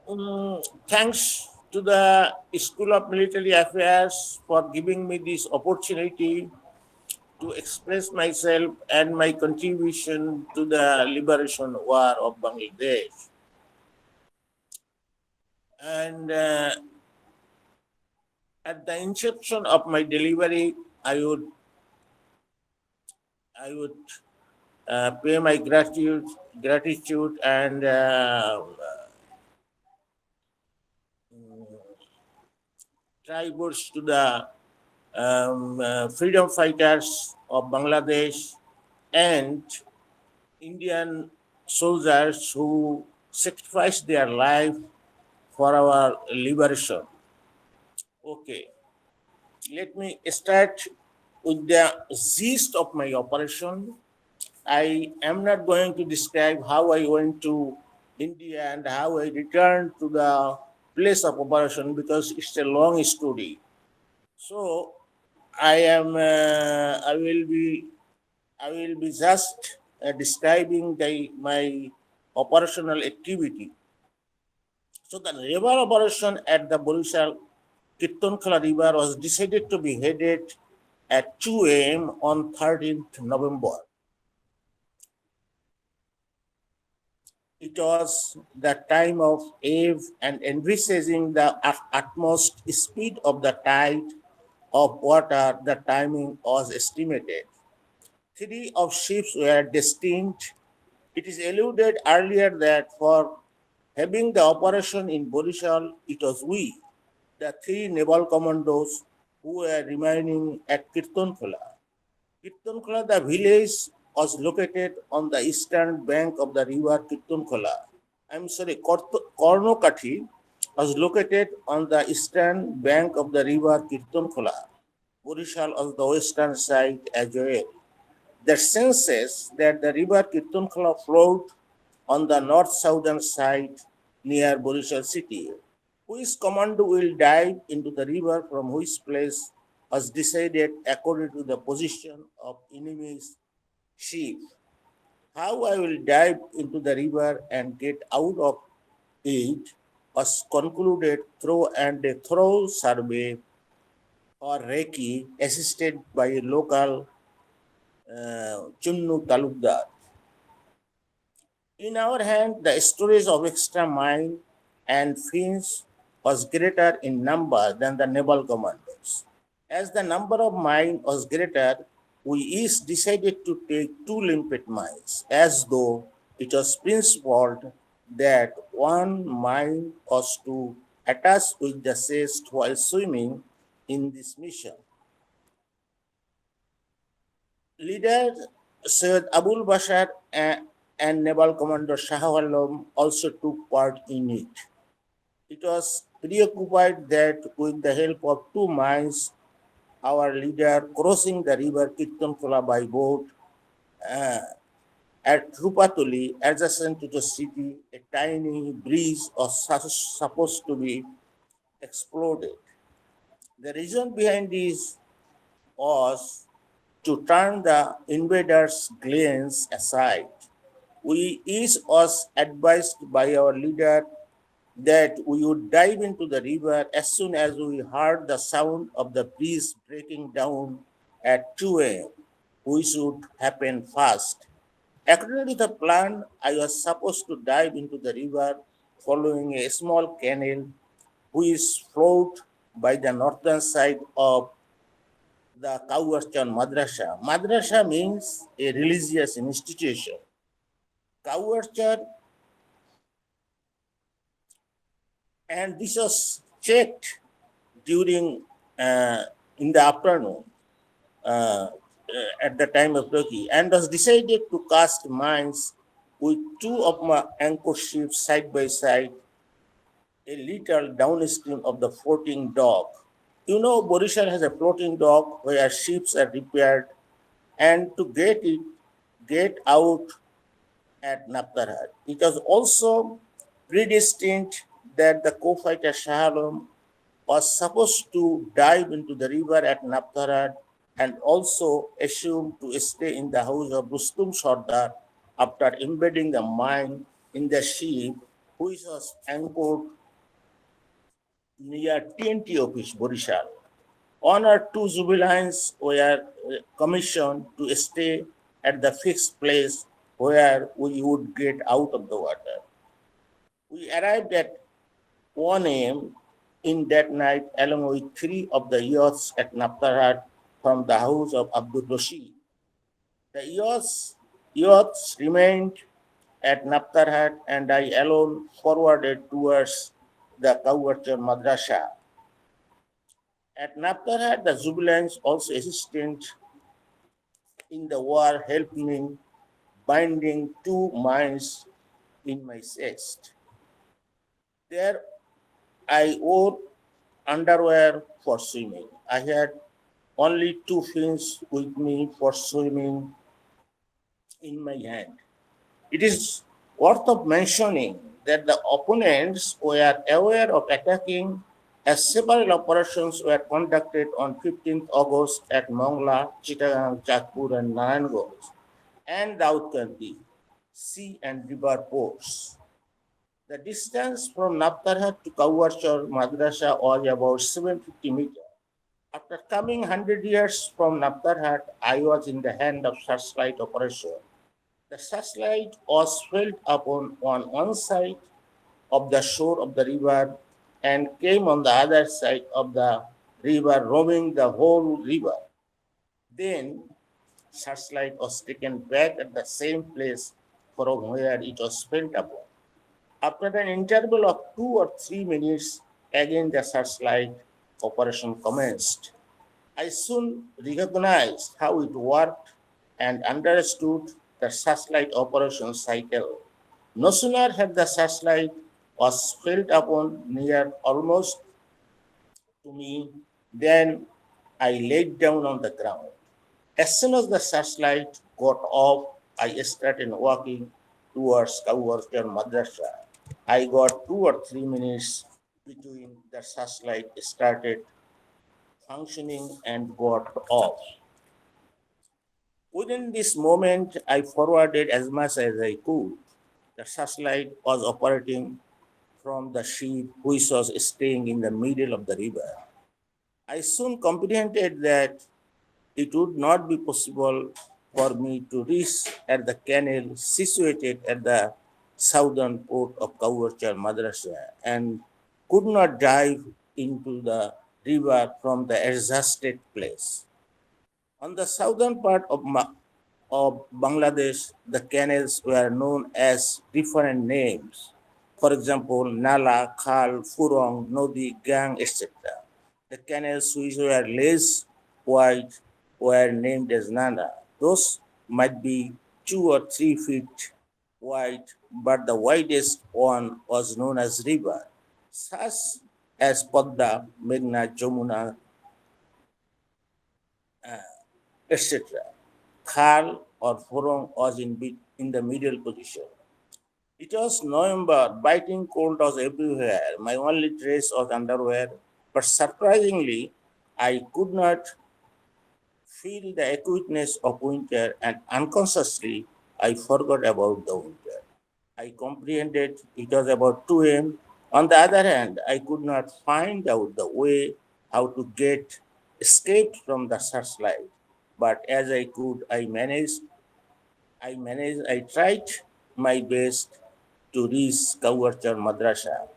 Thanks to the School of Military Affairs for giving me this opportunity to express myself and my contribution to the liberation war of Bangladesh. And at the inception of my delivery, I would pay my gratitude and tributes to the freedom fighters of Bangladesh and Indian soldiers who sacrificed their life for our liberation. Okay, let me start with the gist of my operation. I am not going to describe how I went to India and how I returned to the place of operation because it's a long story. So I will be just describing my operational activity. So the river operation at the Borisal Kirtonkhala River was decided to be headed at 2 a.m. on 13th November. It was the time of eve and envisaging the utmost speed of the tide of water, the timing was estimated. Three of ships were destined. It is alluded earlier that for having the operation in Borishal, it was we, the three naval commandos who were remaining at Kirtonkhola. Kirtonkhola, the village, was located on the eastern bank of the river Kirtonkhola. I'm sorry, Kornokati was located on the eastern bank of the river Kirtonkhola. Borishal on the western side as well. The census that the river Kirtonkhola flowed on the north-southern side near Borishal city. Which commando will dive into the river from which place was decided according to the position of enemy's ship. How I will dive into the river and get out of it was concluded through and a thorough survey or recce assisted by a local Chunnu Talukdar. In our hand, the storage of extra mine and fins was greater in number than the naval commandos. As the number of mine was greater, we each decided to take two limpet mines, as though it was principled that one mine was to attach with the chest while swimming in this mission. Leader Syed Abul Bashar and Naval Commander Shah Alam also took part in it. It was preoccupied that with the help of two mines, our leader crossing the river Kirtankola by boat uh, at Rupatuli, adjacent to the city, a tiny bridge was supposed to be exploded. The reason behind this was to turn the invaders' glance aside. We each was advised by our leader that we would dive into the river as soon as we heard the sound of the breeze breaking down at 2 a.m., which would happen fast. According to the plan, I was supposed to dive into the river following a small canal which flowed by the northern side of the Kauarchan Madrasa. Madrasa means a religious institution. Kauarchan, and this was checked during in the afternoon uh, at the time of Turkey and was decided to cast mines with two of my anchor ships side by side a little downstream of the floating dock. You know, Borishal has a floating dock where ships are repaired, and to get out at Naptarhat. It was also predestined that the co-fighter Shah Alam was supposed to dive into the river at Naptarhat and also assumed to stay in the house of Rustum Sardar after embedding the mine in the ship, which was anchored near TNT office, Borishal. One or two Jubilines were commissioned to stay at the fixed place where we would get out of the water. We arrived at 1 a.m. in that night along with three of the yachts at Naptarat from the house of Abdul Rashid. The yachts remained at Naptarhat and I alone forwarded towards the Kawarchar Madrasa. At Naptarhat, the Jubilants also assisted in the war helped me binding two mines in my chest. There I wore underwear for swimming. I had only two fins with me for swimming in my hand. It is worth of mentioning that the opponents were aware of attacking as several operations were conducted on 15th August at Mongla, Chittagong, Jatpur and Narayanganj and Daudkandi, sea and river ports. The distance from Naptarhat to Kawarchar Madrasa was about 750 meters. After coming 100 years from Naptarhat, I was in the hand of searchlight operation. The searchlight was filled upon on one side of the shore of the river and came on the other side of the river, roaming the whole river. Then searchlight was taken back at the same place from where it was filled upon. After an interval of 2 or 3 minutes, again the searchlight operation commenced. I soon recognized how it worked and understood the searchlight operation cycle. No sooner had the searchlight was filled upon near almost to me than I laid down on the ground. As soon as the searchlight got off, I started walking towards Kawarkar Madrasa. I got 2 or 3 minutes between the searchlight started functioning and got off. Within this moment, I forwarded as much as I could. The searchlight was operating from the ship which was staying in the middle of the river. I soon comprehended that it would not be possible for me to reach at the canal situated at the southern port of Kawarchar Madrasa and could not dive into the river from the adjusted place. On the southern part of Bangladesh, the canals were known as different names. For example, Nala, Khal, Furong, Nodi, Gang, etc. The canals which were less wide were named as Nala. Those might be 2 or 3 feet wide, but the widest one was known as river, such as Padda, Meghna, Jamuna, etc. Khal or Furong was in the middle position. It was November, biting cold was everywhere. My only dress was underwear, but surprisingly, I could not feel the acuteness of winter, and unconsciously, I forgot about the winter. I comprehended it was about 2 a.m. On the other hand, I could not find out the way how to get escaped from the searchlight. But as I could, I tried my best to reach Kawarchar Madrasa.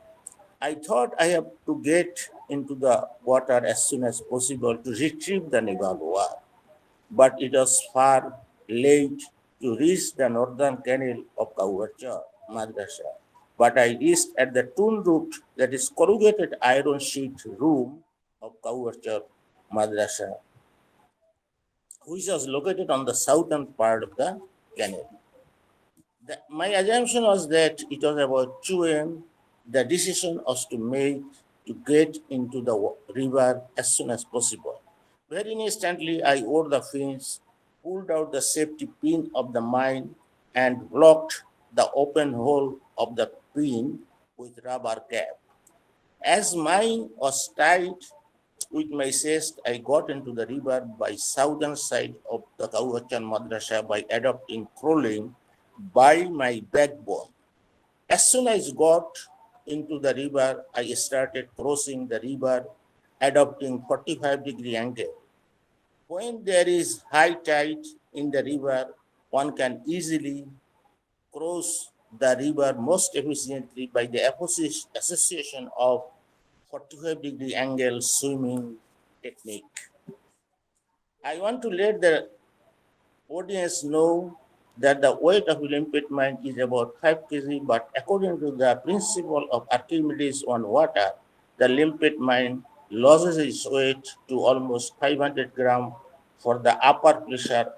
I thought I have to get into the water as soon as possible to retrieve the Nivalua, but it was far late to reach the northern canal of Kawarchar Madrasa. But I reached at the tun root, that is corrugated iron sheet room of Kawarchar Madrasa, which was located on the southern part of the canal. My assumption was that it was about 2 a.m. The decision was to make to get into the river as soon as possible. Very instantly, I wore the fins, pulled out the safety pin of the mine, and blocked the open hole of the pin with rubber cap. As mine was tied with my chest, I got into the river by southern side of the Kawachan Madrasa by adopting crawling by my backbone. As soon as I got into the river, I started crossing the river, adopting 45-degree angle. When there is high tide in the river, one can easily cross the river most efficiently by the association of 45-degree angle swimming technique. I want to let the audience know that the weight of limpet mine is about 5 kg, but according to the principle of Archimedes on water, the limpet mine loses its weight to almost 500 gram for the upper pressure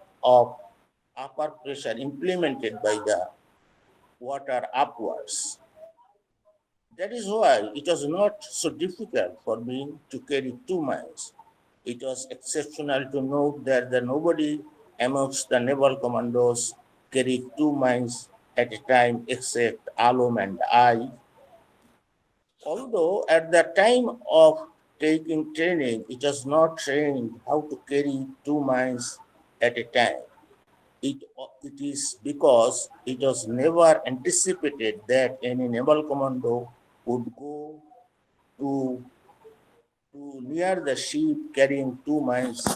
implemented by the water upwards. That is why it was not so difficult for me to carry 2 miles. It was exceptional to note that nobody amongst the naval commandos carried 2 miles at a time except Alom and I. Although at the time of taking training, it was not trained how to carry 2 miles at a time. It is because it was never anticipated that any naval commando would go to, to near the ship carrying 2 miles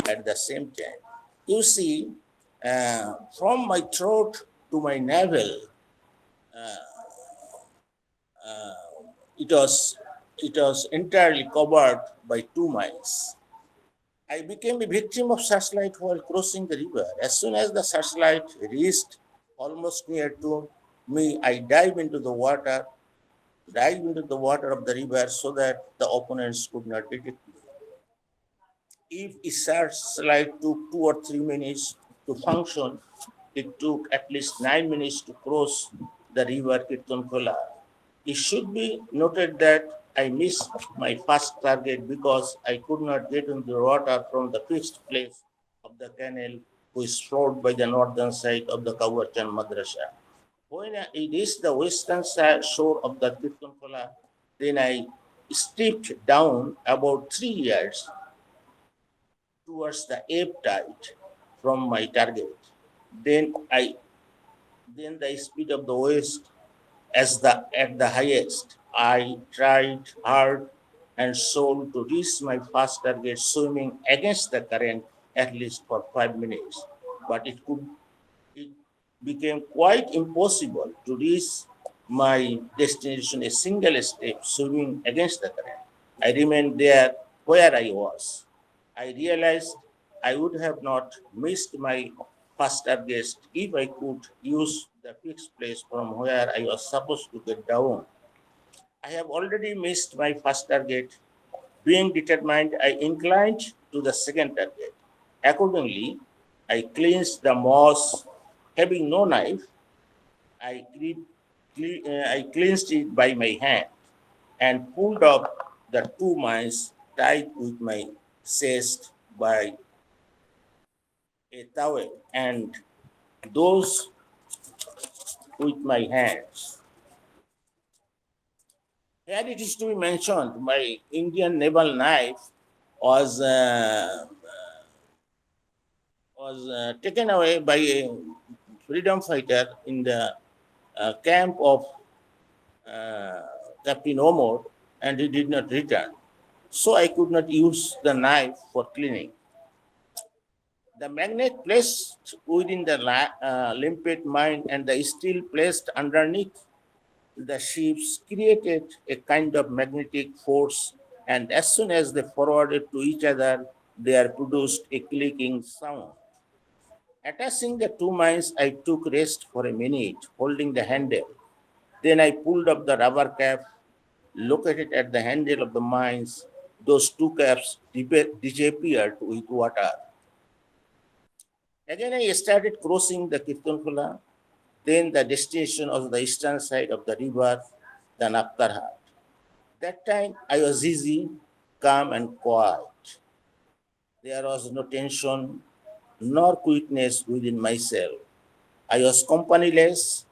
at the same time. You see, from my throat to my navel, it was it was entirely covered by 2 miles. I became a victim of searchlight while crossing the river. As soon as the searchlight reached almost near to me, I dive into the water of the river so that the opponents could not detect me. If a searchlight took 2 or 3 minutes to function, it took at least 9 minutes to cross the river Kirtankola. It should be noted that I missed my first target because I could not get into the water from the fixed place of the canal which flowed by the northern side of the Kawarchan Madrasa. When I reached the western shore of the Kirtankola, then I stepped down about 3 yards towards the ebb tide from my target. Then I then the speed of the west as the at the highest. I tried hard and soul to reach my first target swimming against the current at least for 5 minutes. But it became quite impossible to reach my destination a single step swimming against the current. I remained there where I was. I realized I would have not missed my first target if I could use the fixed place from where I was supposed to get down. I have already missed my first target. Being determined, I inclined to the second target. Accordingly, I cleansed the moss. Having no knife, I cleansed it by my hand and pulled up the 2 miles tied with my chest by a towel and those with my hands. Here it is to be mentioned, my Indian naval knife was taken away by a freedom fighter in the camp of uh, Captain Omar, and he did not return. So I could not use the knife for cleaning. The magnet placed within the limpet mine and the steel placed underneath the ships created a kind of magnetic force, and as soon as they forwarded to each other, they produced a clicking sound. Attaching the 2 mines, I took rest for a minute, holding the handle. Then I pulled up the rubber cap located at the handle of the mines. Those two caps disappeared with water. Again, I started crossing the Kirtanpula, then the destination of the eastern side of the river, the Naptarhat. That time I was easy, calm, and quiet. There was no tension nor quickness within myself. I was companyless.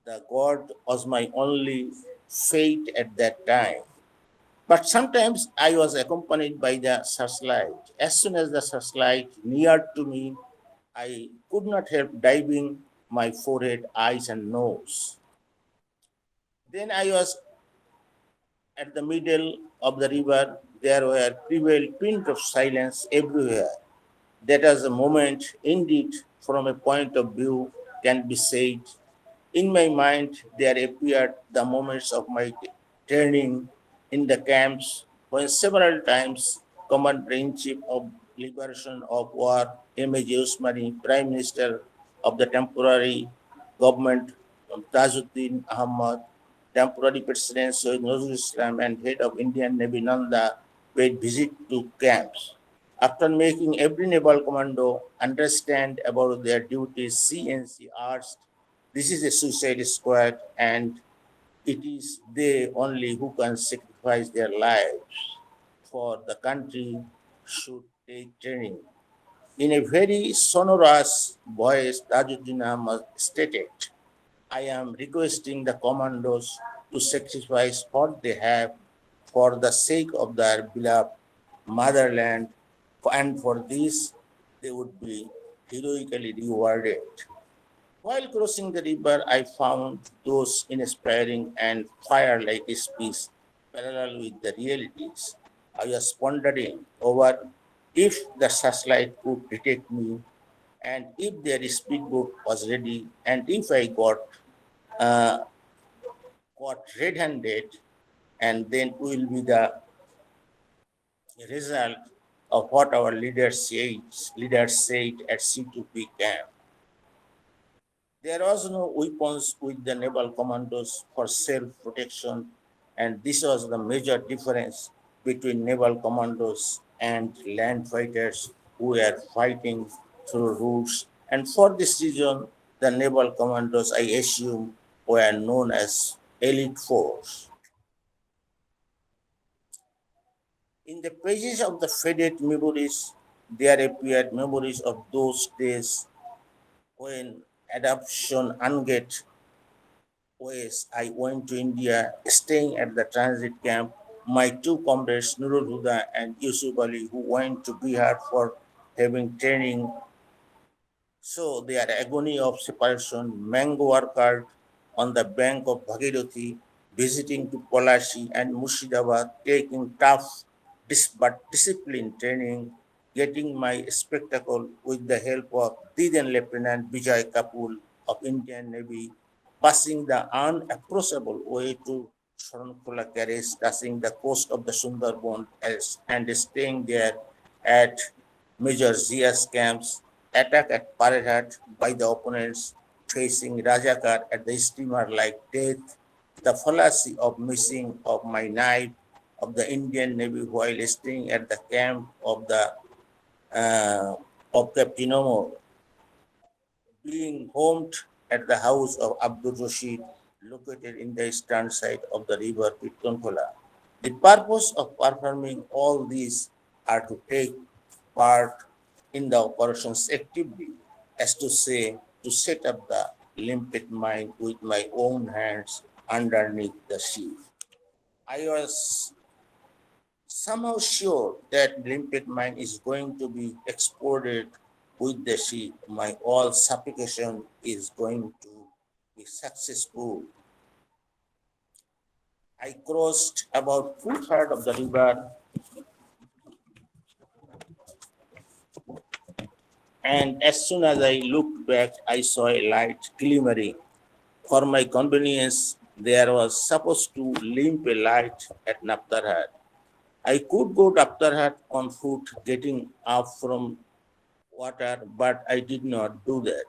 The God was my only fate at that time. But sometimes I was accompanied by the searchlight. As soon as the searchlight neared to me, I could not help diving my forehead, eyes, and nose. Then I was at the middle of the river. There were prevailed pint of silence everywhere. That was a moment, indeed, from a point of view, can be said. In my mind, there appeared the moments of my training in the camps when several times Commander-in-Chief of Liberation of War, M.A.J. Usmani, Prime Minister of the temporary government, Tajuddin Ahmad, temporary President Syed Nazrul Islam, and head of Indian Navy Nanda paid visit to camps. After making every naval commando understand about their duties, CNC asked, "This is a suicide squad, and it is they only who can sacrifice their lives for the country should take training." In a very sonorous voice, Tajuddin Ahmad stated, "I am requesting the commandos to sacrifice what they have for the sake of their beloved motherland, and for this they would be heroically rewarded." While crossing the river, I found those inspiring and fire-like speech parallel with the realities. I was pondering over if the searchlight could detect me, and if their speedboat was ready, and if I uh, got red-handed, and then will be the result of what our leaders said at C2P camp. There was no weapons with the naval commandos for self-protection, and this was the major difference between naval commandos and land fighters who were fighting through routes. And for this reason, the naval commandos, I assume, were known as elite force. In the pages of the faded memories, there appeared memories of those days when adoption unget ways. I went to India, staying at the transit camp. My two comrades, Nurul Huda and Yusuf Ali, who went to Bihar for having training, so their agony of separation, mango orchard on the bank of Bhagirathi, visiting to Polashi and Murshidabad, taking tough but disciplined training, getting my spectacle with the help of then Lieutenant Vijay Kapul of Indian Navy, passing the unapproachable way to Sharanpula Terrace, touching the coast of the Sundarbans and staying there at Major Zia's camps, attack at Parehat by the opponents, facing Rajakar at the steamer like death, the fallacy of missing of my knife of the Indian Navy while staying at the camp uh, of Captain Omar, being homed at the house of Abdul Rashid, located in the eastern side of the river Pittonkola. The purpose of performing all these are to take part in the operations actively, as to say, to set up the limpet mine with my own hands underneath the sea. I was somehow sure that limpet mine is going to be exported with the sea. My all supplication is going to be successful. I crossed about two-thirds of the river, and as soon as I looked back, I saw a light glimmering. For my convenience, there was supposed to limp a light at Naptarhat. I could go to Naptarhat on foot, getting up from water, but I did not do that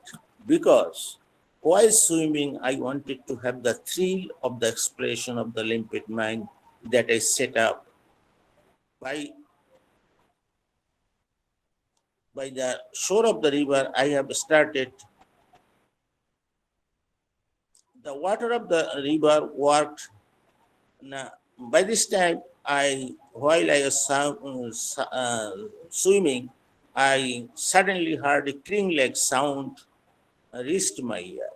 because while swimming, I wanted to have the thrill of the exploration of the limpid mine that I set up by the shore of the river. I have started the water of the river worked. Now, by this time, while I was swimming, I suddenly heard a cling-like sound reached my ear.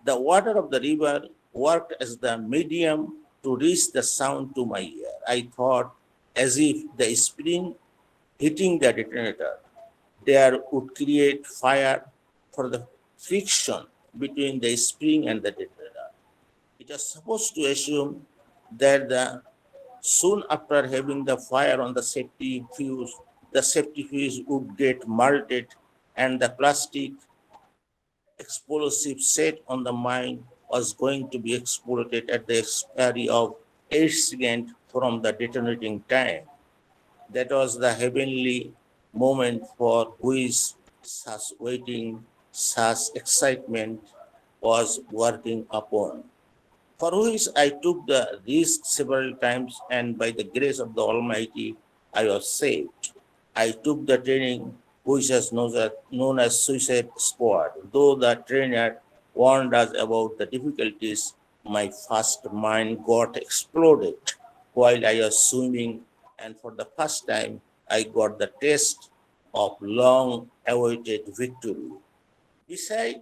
The water of the river worked as the medium to reach the sound to my ear. I thought as if the spring hitting the detonator there would create fire for the friction between the spring and the detonator. It was supposed to assume that soon after having the fire on the safety fuse would get melted and the plastic explosive set on the mine was going to be exploded at the expiry of 8 seconds from the detonating time. That was the heavenly moment for which such waiting, such excitement was working upon. For which I took the risk several times, and by the grace of the Almighty, I was saved. I took the training which is known as Suicide Squad. Though the trainer warned us about the difficulties, my first mind got exploded while I was swimming, and for the first time, I got the taste of long awaited victory. Beside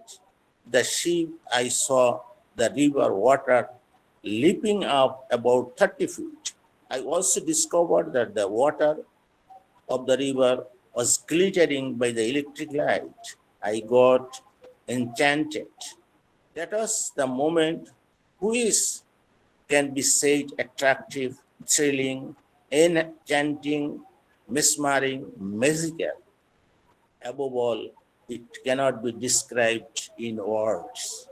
the ship, I saw the river water leaping up about 30 feet. I also discovered that the water of the river was glittering by the electric light. I got enchanted. That was the moment which can be said attractive, thrilling, enchanting, mesmering, magical. Above all, it cannot be described in words.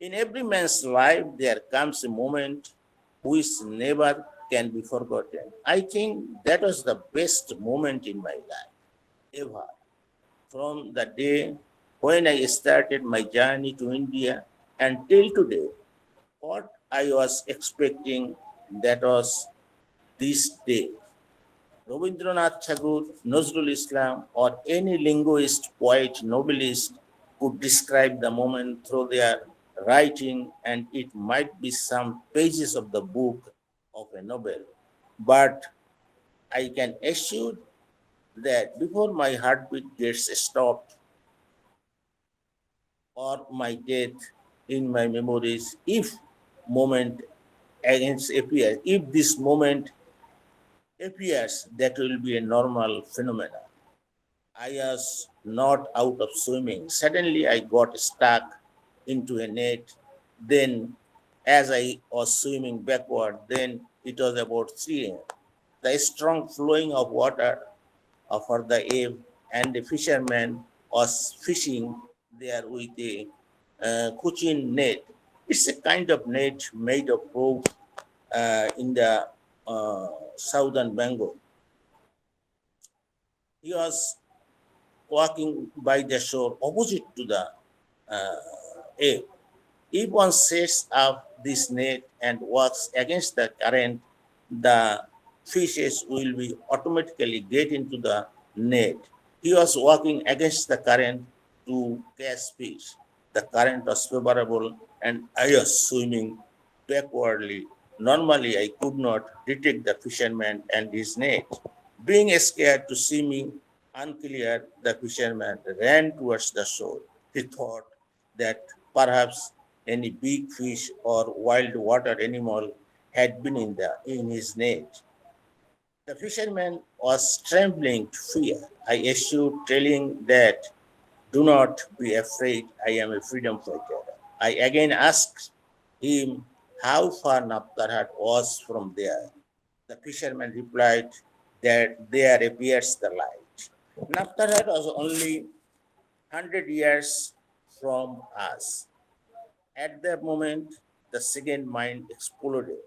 In every man's life, there comes a moment which never can be forgotten. I think that was the best moment in my life ever. From the day when I started my journey to India until today, what I was expecting, that was this day. Rabindranath Tagore, Nazrul Islam, or any linguist, poet, novelist could describe the moment through their writing, and it might be some pages of the book of a novel. But I can assure that before my heartbeat gets stopped or my death in my memories, if moment against appears, if this moment appears, that will be a normal phenomenon. I was not out of swimming. Suddenly, I got stuck into a net. Then, as I was swimming backward, then it was about 3 a.m. The strong flowing of water for the ebb, and the fisherman was fishing there with a cochin net. It's a kind of net made of rope in the southern Bengal. He was walking by the shore opposite to the ebb. If one sets up this net and walks against the current, the fishes will be automatically get into the net. He was walking against the current to catch fish. The current was favorable and I was swimming backwardly. Normally, I could not detect the fisherman and his net. Being scared to see me unclear, the fisherman ran towards the shore. He thought that perhaps any big fish or wild water animal had been in his net. The fisherman was trembling to fear. I issued telling that, "Do not be afraid, I am a freedom fighter." I again asked him how far Naptarhat was from there. The fisherman replied that there appears the light. Naptarhat was only 100 years from us. At that moment, the second mine exploded.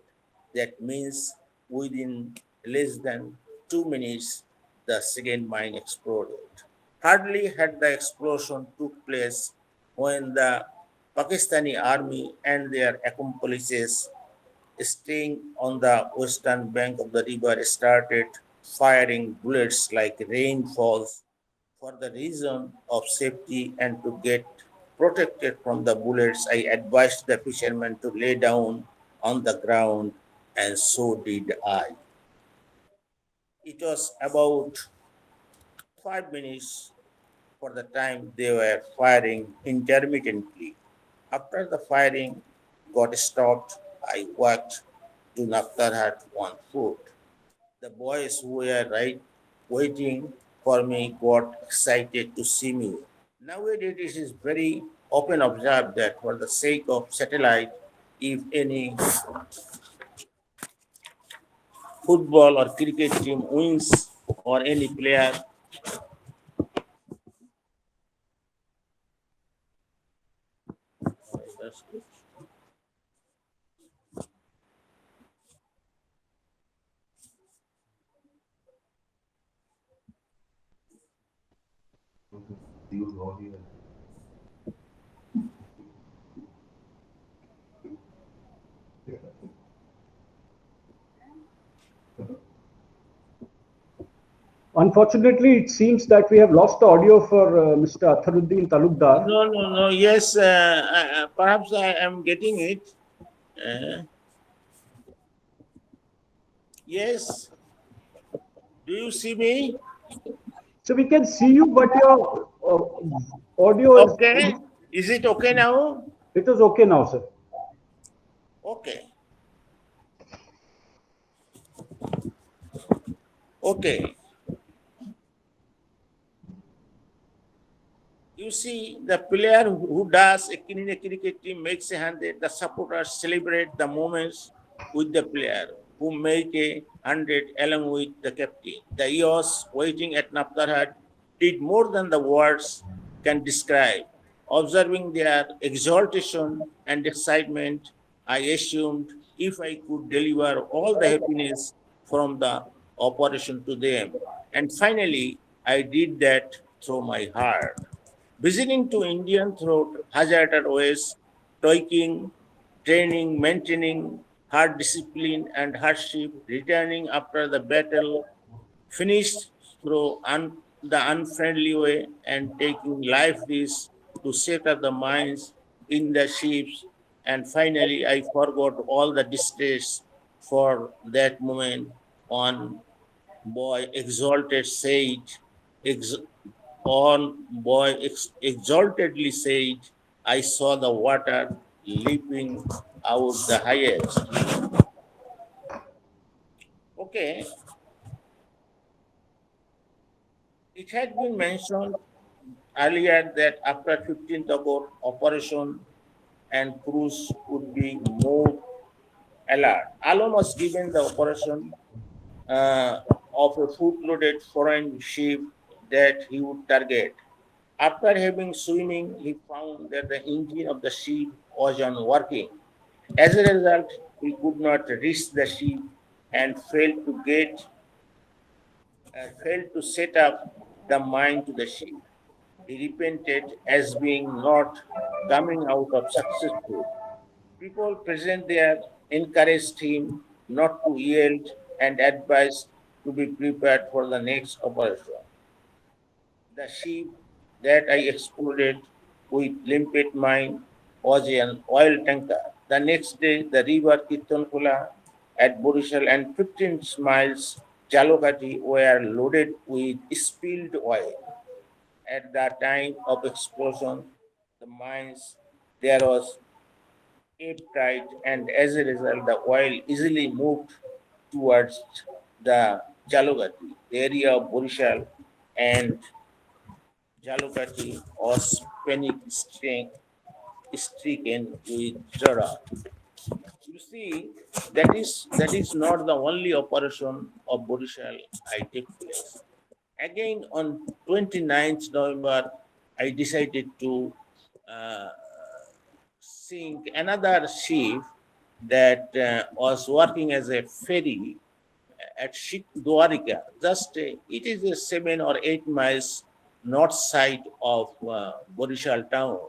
That means within less than 2 minutes, the second mine exploded. Hardly had the explosion took place when the Pakistani army and their accomplices staying on the western bank of the river started firing bullets like rainfalls for the reason of safety and to get protected from the bullets. I advised the fishermen to lay down on the ground, and so did I. It was about 5 minutes for the time they were firing intermittently. After the firing got stopped, I walked to Nakhtarhat on foot. The boys who were waiting for me got excited to see me. Nowadays, it is very often observed that for the sake of satellite, if any football or cricket team wins or any player. That's good. Unfortunately, it seems that we have lost the audio for Mr. Atharuddin Talukdar. No, no, no. Yes, perhaps I am getting it. Uh, yes. Do you see me? So we can see you, but your audio is, Okay. Is it okay now? it is okay now, sir. Okay. Okay. You see, the player who does in a cricket team makes a hundred. The supporters celebrate the moments with the player who make a hundred along with the captain. The EOS waiting at Naptarhat did more than the words can describe. Observing their exaltation and excitement, I assumed if I could deliver all the happiness from the operation to them. And finally, I did that through my heart. Visiting to Indian through hazarded ways, toiling, training, maintaining hard discipline and hardship, returning after the battle, finished through the unfriendly way, and taking life risks to set up the mines in the ships. And finally, I forgot all the distress for that moment on boy exalted sage, ex- on boy exaltedly said, I saw the water leaping out the highest. Okay, it had been mentioned earlier that after 15th August, operation and crews would be more alert. Alarm was given the operation uh, of a food-loaded foreign ship that he would target. After having swimming, he found that the engine of the ship was unworking. As a result, he could not reach the ship and failed to set up the mine to the ship. He repented as being not coming out of successful. People present there encouraged him not to yield and advised to be prepared for the next operation. The ship that I exploded with limpet mine was an oil tanker. The next day, the river Kittonpula at Borishal and 15 miles Jalokati were loaded with spilled oil. At the time of explosion, the mines there was airtight, and as a result, the oil easily moved towards the Jalokati, the area of Borishal, and Jalukati was stricken with Jara. You see, that is not the only operation of Borishal I take place. Again, on 29th November, I decided to uh, sink another ship that was working as a ferry at Dwarika. Just it is a 7 or 8 miles north side of Borishal town.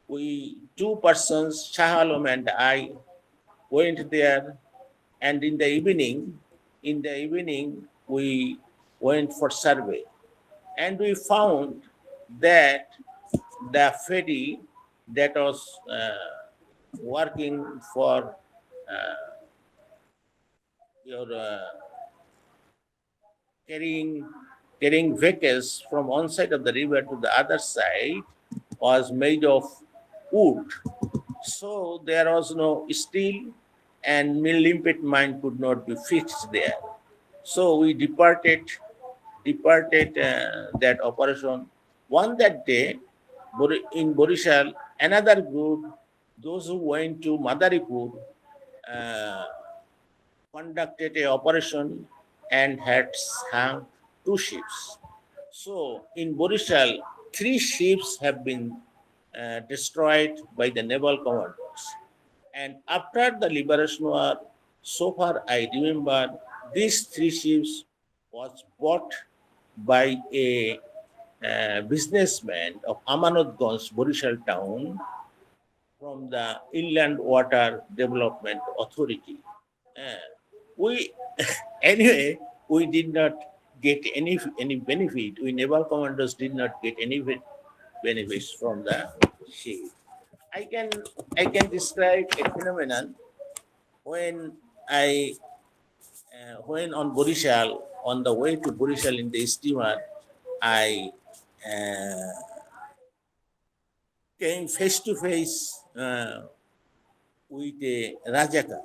We two persons, Shahalom and I, went there, and in the evening, we went for survey, and we found that the ferry that was working for your carrying carrying vehicles from one side of the river to the other side was made of wood. So there was no steel, and limpet mine could not be fixed there. So we departed that operation. One that day, in Borishal, another group those who went to Madaripur uh, conducted a operation and had sunk two ships. So in Borishal, three ships have been destroyed by the naval commandos. And after the liberation war, so far I remember, these three ships was bought by a businessman of Amanatganj, Borishal town, from the Inland Water Development Authority. Uh, we anyway, we did not get any benefit. We naval commanders did not get any benefits from the ship. I can I can describe a phenomenon when I when on Borishal, on the way to Borishal in the steamer, I uh, came face to face with a Rajakar,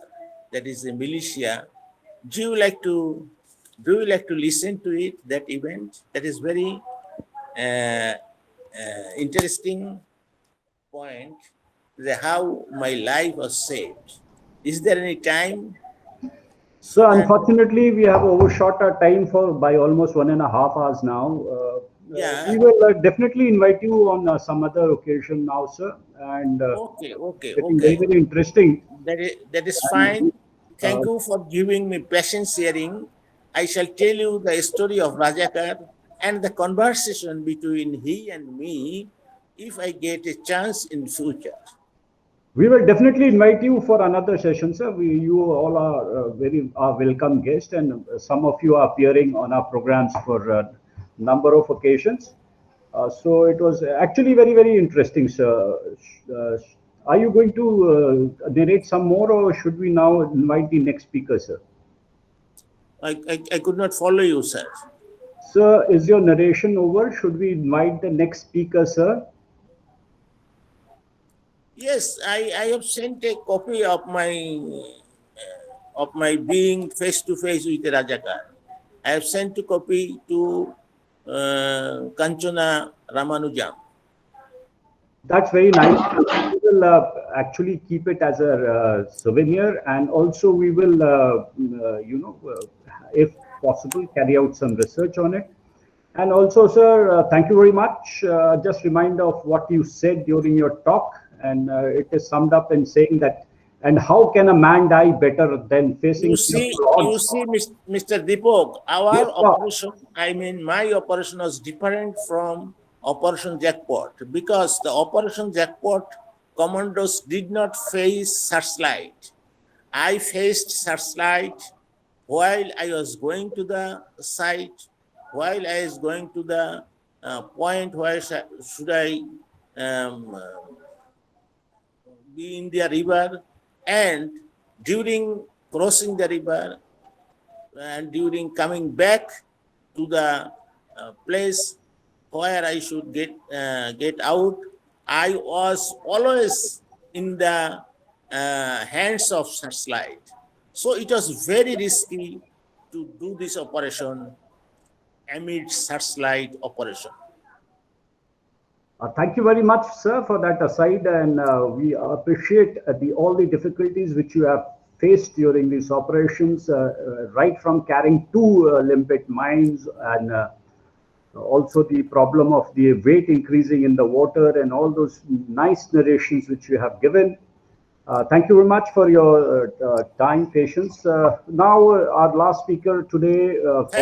that is a militia. Do you like to do you like to listen to it, that event? That is very interesting point, the how my life was saved. Is there any time so So that unfortunately, we have overshot our time for by almost 1.5 hours now. We yeah, will definitely invite you on some other occasion now, sir, and okay, okay, getting very okay. very interesting. That is And fine. Thank you for giving me patient sharing. I shall tell you the story of Rajakar and the conversation between he and me if I get a chance in future. we will definitely invite you for another session, sir. You all are very welcome guest, and some of you are appearing on our programs for a number of occasions. So it was actually very, very interesting, sir. Uh, are you going to narrate some more, or should we now invite the next speaker, sir? I could not follow you, sir. Sir, is your narration over? Should we invite the next speaker, sir? Yes, I have sent a copy of my being face to face with Rajakar. I have sent a copy to Kanchana Ramanujam. That's very nice. We will actually keep it as a souvenir, and also we will, if possible, carry out some research on it. And also, sir, thank you very much. Just remind of what you said during your talk, and it is summed up in saying that, and how can a man die better than facing fearful You odds? see, Mr. Deepak, Yes, our sir. operation, I mean, my operation was different from Operation Jackpot because the Operation Jackpot commandos did not face searchlight. I faced searchlight while I was going to the site, while I was going to the point where should I um, be in the river, and during crossing the river and during coming back to the place where I should get out, I was always in the hands of searchlight. So it was very risky to do this operation amid searchlight operation. Thank you very much, sir, for that aside, and we appreciate the all the difficulties which you have faced during these operations, right from carrying two limpet mines and also the problem of the weight increasing in the water and all those nice narrations which you have given. Thank you very much for your time, patience. Now, our last speaker today for the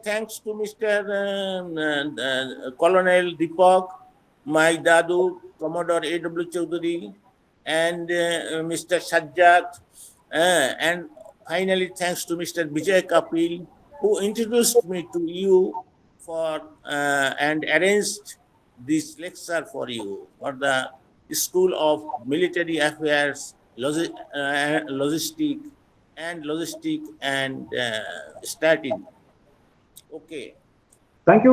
Thanks to Mr. Colonel Deepak, my Dadu, Commodore A.W. Chaudhary, and Mr. Sajjad, and finally thanks to Mr. Vijay Kapil, who introduced me to you for and arranged this lecture for you for the School of Military Affairs, Logistic and Strategy. Okay. thank you.